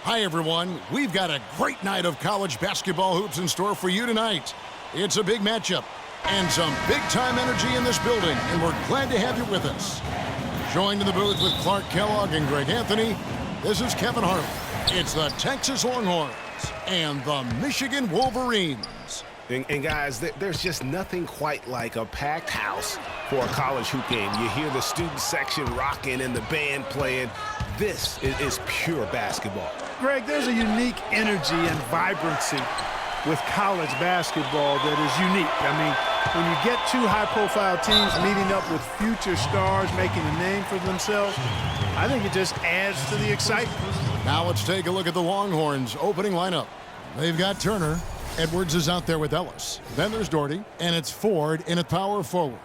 Hi, everyone. We've got a great night of college basketball hoops in store for you tonight. It's a big matchup and some big-time energy in this building, and we're glad to have you with us. Joined in the booth with Clark Kellogg and Greg Anthony, this is Kevin Harlan. It's the Texas Longhorns and the Michigan Wolverines. And guys, there's just nothing quite like a packed house for a college hoop game. You hear the student section rocking and the band playing. This is pure basketball. Greg, there's a unique energy and vibrancy with college basketball that is unique. I mean, when you get two high-profile teams meeting up with future stars making a name for themselves, I think it just adds to the excitement. Now let's take a look at the Longhorns' opening lineup. They've got Turner. Edwards is out there with Ellis. Then there's Doherty, and it's Ford in at power forward.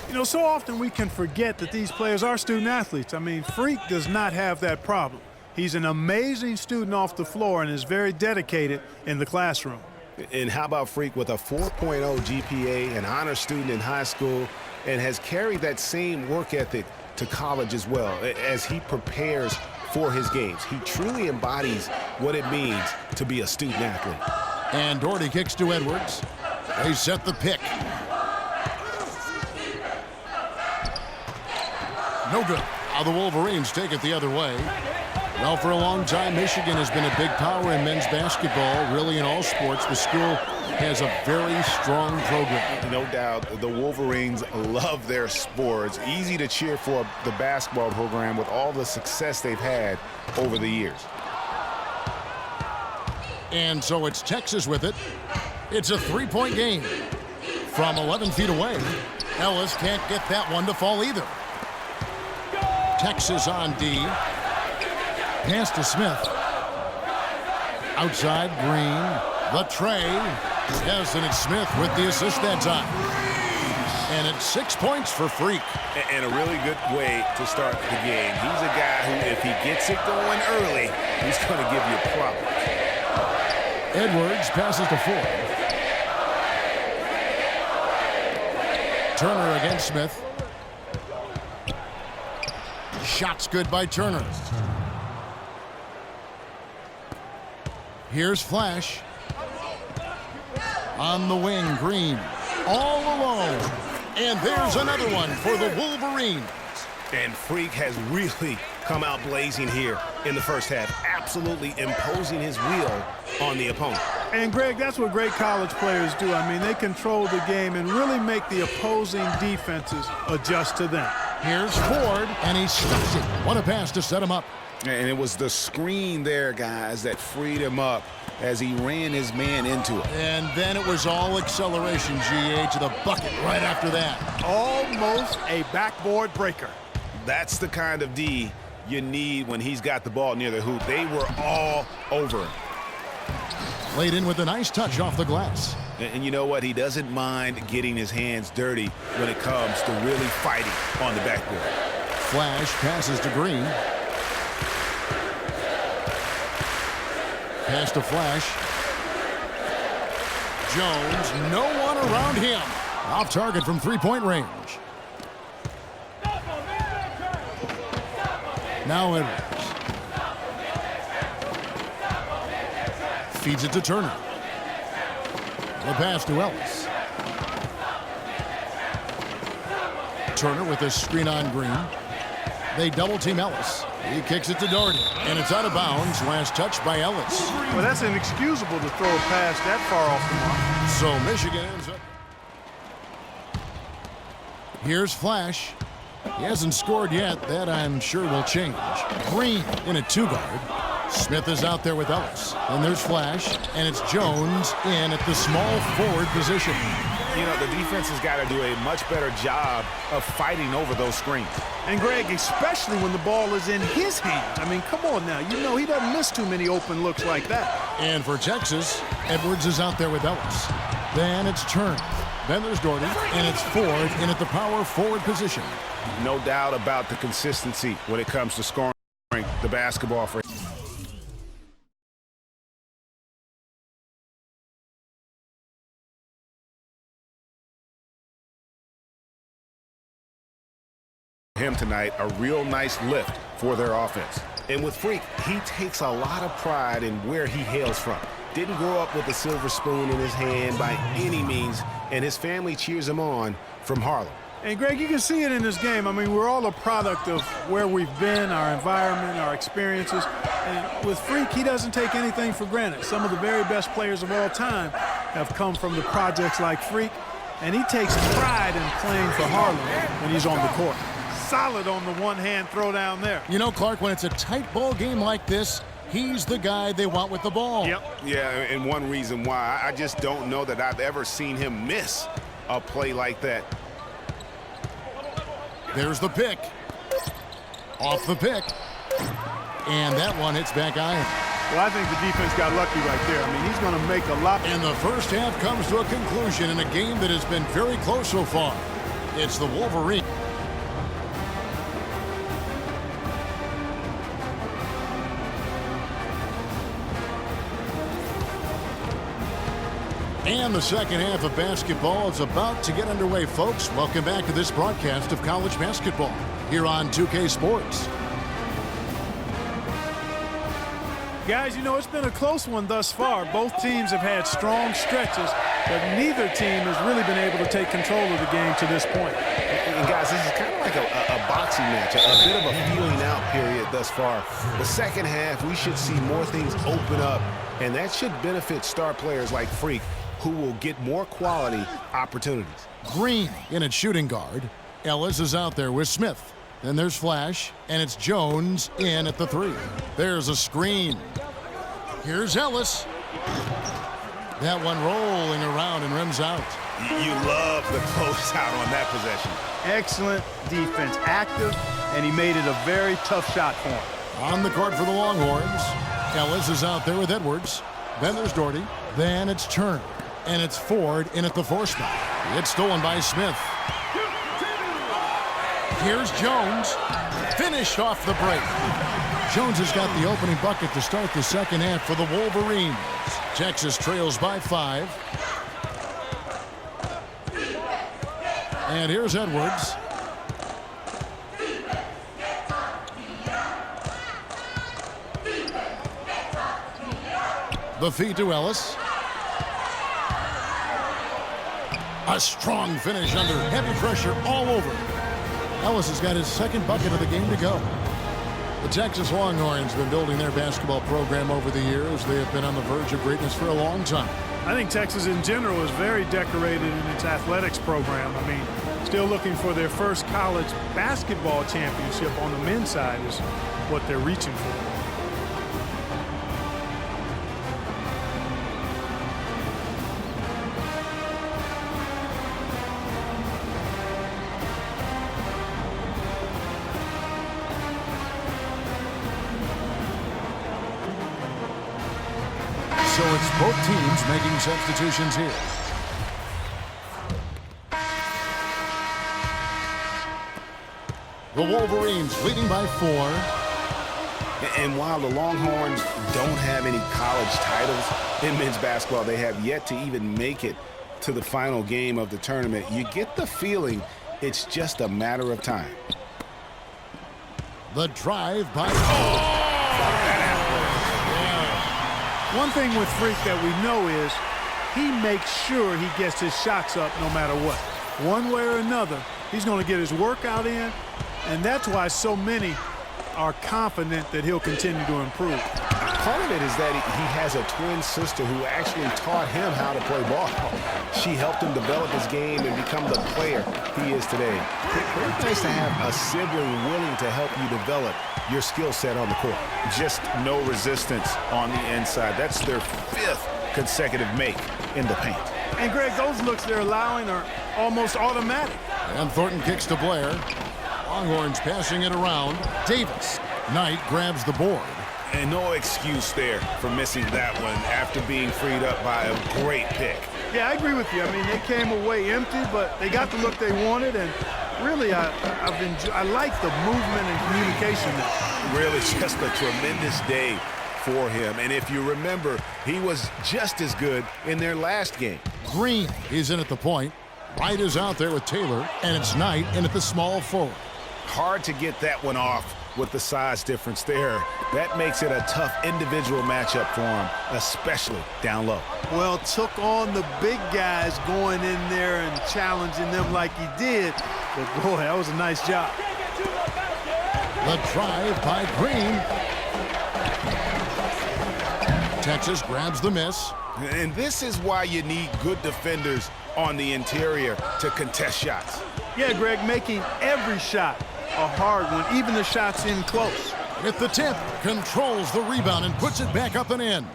You know, so often we can forget that these players are student athletes. I mean, Freak does not have that problem. He's an amazing student off the floor and is very dedicated in the classroom. And how about Freak with a 4.0 GPA, an honor student in high school, and has carried that same work ethic to college as well as he prepares for his games. He truly embodies what it means to be a student athlete. And Doherty kicks to Edwards. They set the pick. No good. Now the Wolverines take it the other way. Well, for a long time, Michigan has been a big power in men's basketball, really in all sports. The school has a very strong program. No doubt, the Wolverines love their sports. Easy to cheer for the basketball program with all the success they've had over the years. And so it's Texas with it. It's a three-point game. From 11 feet away, Ellis can't get that one to fall either. Texas on D. Pass to Smith. Outside, Green. The tray. Yes, and it's Smith with the assist that time. And it's 6 points for Freak. And a really good way to start the game. He's a guy who, if he gets it going early, he's going to give you problems. Edwards passes to Ford. Turner against Smith. Shot's good by Turner. Here's Flash. On the wing, Green. All alone. And there's another one for the Wolverines. And Freak has really come out blazing here in the first half, absolutely imposing his will on the opponent. And, Greg, that's what great college players do. I mean, they control the game and really make the opposing defenses adjust to them. Here's Ford, and he stuffs it. What a pass to set him up. And it was the screen there, guys, that freed him up as he ran his man into it. And then it was all acceleration, GA, to the bucket right after that. Almost a backboard breaker. That's the kind of D you need when he's got the ball near the hoop. They were all over him. Laid in with a nice touch off the glass. And you know what? He doesn't mind getting his hands dirty when it comes to really fighting on the backboard. Flash passes to Green. Pass to Flash. Jones, no one around him. Off target from three-point range. Now Edwards. Feeds it to Turner. The pass to Ellis. Turner with a screen on Green. They double-team Ellis. He kicks it to Doherty, and it's out of bounds. Last touch by Ellis. Well, that's inexcusable to throw a pass that far off the mark. So Michigan ends up. Here's Flash. He hasn't scored yet. That, I'm sure, will change. Green in a two-guard. Smith is out there with Ellis. And there's Flash, and it's Jones in at the small forward position. You know, the defense has got to do a much better job of fighting over those screens. And, Greg, especially when the ball is in his hands. I mean, come on now. You know he doesn't miss too many open looks like that. And for Texas, Edwards is out there with Ellis. Then it's Turner. Then there's Doherty, and it's Ford in at the power forward position. No doubt about the consistency when it comes to scoring the basketball for him tonight, a real nice lift for their offense. And with Freak, he takes a lot of pride in where he hails from. Didn't grow up with a silver spoon in his hand by any means, and his family cheers him on from Harlem. And, Greg, you can see it in this game. I mean, we're all a product of where we've been, our environment, our experiences. And with Freak, he doesn't take anything for granted. Some of the very best players of all time have come from the projects like Freak, and he takes pride in playing for Harlem when he's on the court. Solid on the one-hand throw down there. You know, Clark, when it's a tight ball game like this, he's the guy they want with the ball. Yep. Yeah, and one reason why, I just don't know that I've ever seen him miss a play like that. There's the pick. Off the pick. And that one hits back iron. Well, I think the defense got lucky right there. I mean, he's going to make a lot. And the first half comes to a conclusion in a game that has been very close so far. It's the Wolverine. And the second half of basketball is about to get underway, folks. Welcome back to this broadcast of college basketball here on 2K Sports. Guys, you know, it's been a close one thus far. Both teams have had strong stretches, but neither team has really been able to take control of the game to this point. And guys, this is kind of like a boxing match, a bit of a feeling out period thus far. The second half, we should see more things open up, and that should benefit star players like Freak, who will get more quality opportunities. Green in at shooting guard. Ellis is out there with Smith. Then there's Flash, and it's Jones in at the three. There's a screen. Here's Ellis. That one rolling around and rims out. You love the closeout on that possession. Excellent defense, active, and he made it a very tough shot for him. On the court for the Longhorns. Ellis is out there with Edwards. Then there's Doherty. Then it's Turner. And it's Ford in at the four spot. It's stolen by Smith. Here's Jones. Finished off the break. Jones has got the opening bucket to start the second half for the Wolverines. Texas trails by 5. And here's Edwards. The feed to Ellis. A strong finish under heavy pressure all over. Ellis has got his second bucket of the game to go. The Texas Longhorns have been building their basketball program over the years. They have been on the verge of greatness for a long time. I think Texas in general is very decorated in its athletics program. I mean, still looking for their first college basketball championship on the men's side is what they're reaching for. So it's both teams making substitutions here. The Wolverines leading by 4. And while the Longhorns don't have any college titles in men's basketball, they have yet to even make it to the final game of the tournament. You get the feeling it's just a matter of time. The drive by... One thing with Freak that we know is he makes sure he gets his shots up no matter what. One way or another, he's going to get his workout in, and that's why so many are confident that he'll continue to improve. Part of it is that he has a twin sister who actually taught him how to play ball. She helped him develop his game and become the player he is today. It's nice to have a sibling willing to help you develop your skill set on the court. Just no resistance on the inside. That's their 5th consecutive make in the paint. And, Greg, those looks they're allowing are almost automatic. And Thornton kicks to Blair. Longhorns passing it around. Davis. Knight grabs the board. And no excuse there for missing that one after being freed up by a great pick. Yeah, I agree with you. I mean, they came away empty, but they got the look they wanted, and really, I like the movement and communication now. Really just a tremendous day for him. And if you remember, he was just as good in their last game. Green is in at the point. Wright is out there with Taylor, and it's Knight in at the small forward. Hard to get that one off with the size difference there. That makes it a tough individual matchup for him, especially down low. Well, took on the big guys going in there and challenging them like he did. But, boy, that was a nice job. The drive by Green. Texas grabs the miss. And this is why you need good defenders on the interior to contest shots. Yeah, Greg, making every shot a hard one, even the shots in close. With the tip, controls the rebound and puts it back up and in.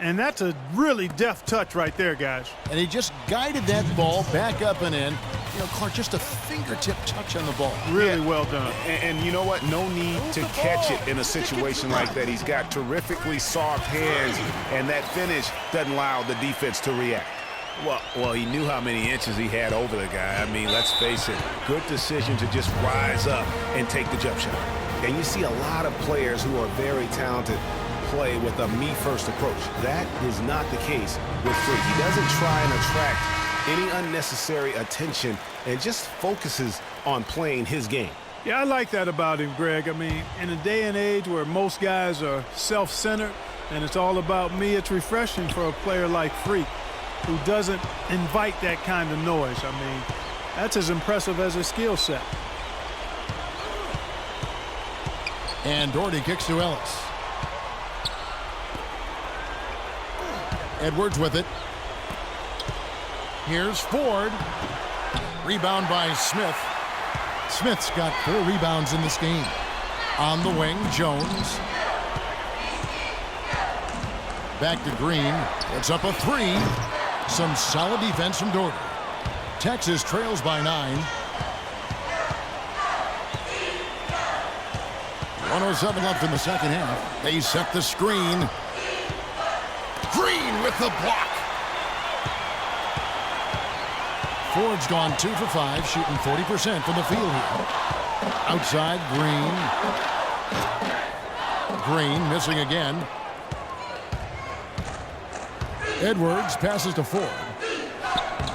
And that's a really deft touch right there, guys. And he just guided that ball back up and in. You know, Clark, just a fingertip touch on the ball. Really well done. And you know what? No need to catch it in a situation like that. He's got terrifically soft hands, and that finish doesn't allow the defense to react. Well, he knew how many inches he had over the guy. I mean, let's face it, good decision to just rise up and take the jump shot. And you see a lot of players who are very talented play with a me-first approach. That is not the case with Freak. He doesn't try and attract any unnecessary attention and just focuses on playing his game. Yeah, I like that about him, Greg. I mean, in a day and age where most guys are self-centered and it's all about me, it's refreshing for a player like Freak who doesn't invite that kind of noise. I mean, that's as impressive as his skill set. And Doherty kicks to Ellis. Edwards with it. Here's Ford. Rebound by Smith. Smith's got 4 rebounds in this game. On the wing, Jones. Back to Green. Puts up a 3. Some solid defense from Doherty. Texas trails by 9. 1:07 left in the second half. They set the screen. Green with the block. Ford's gone 2 for 5, shooting 40% from the field here. Outside, Green. Green missing again. Edwards passes to Ford.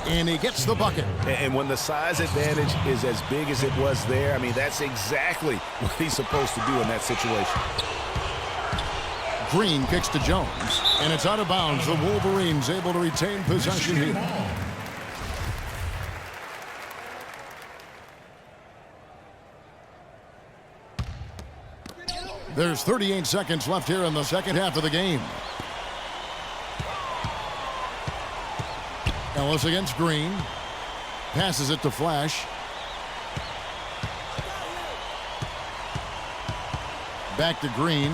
And he gets the bucket. And when the size advantage is as big as it was there, I mean, that's exactly what he's supposed to do in that situation. Green kicks to Jones. And it's out of bounds. The Wolverines able to retain possession here. There's 38 seconds left here in the second half of the game. Ellis against Green. Passes it to Flash. Back to Green.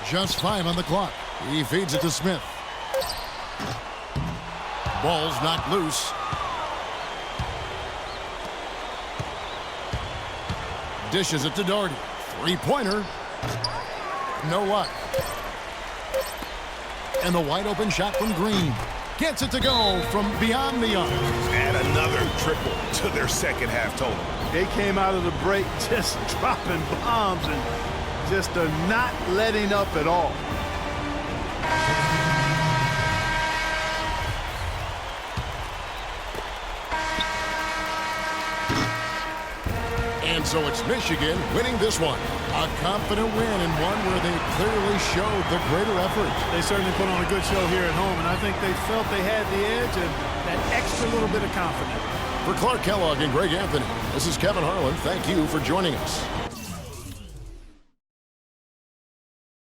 Just 5 on the clock. He feeds it to Smith. Ball's knocked loose. Dishes it to Doherty. 3-pointer. No luck. And the wide open shot from Green. Gets it to go from beyond the arc. Add another triple to their second half total. They came out of the break just dropping bombs and just are not letting up at all. And so it's Michigan winning this one. A confident win and one where they clearly showed the greater effort. They certainly put on a good show here at home, and I think they felt they had the edge and that extra little bit of confidence. For Clark Kellogg and Greg Anthony, this is Kevin Harlan. Thank you for joining us.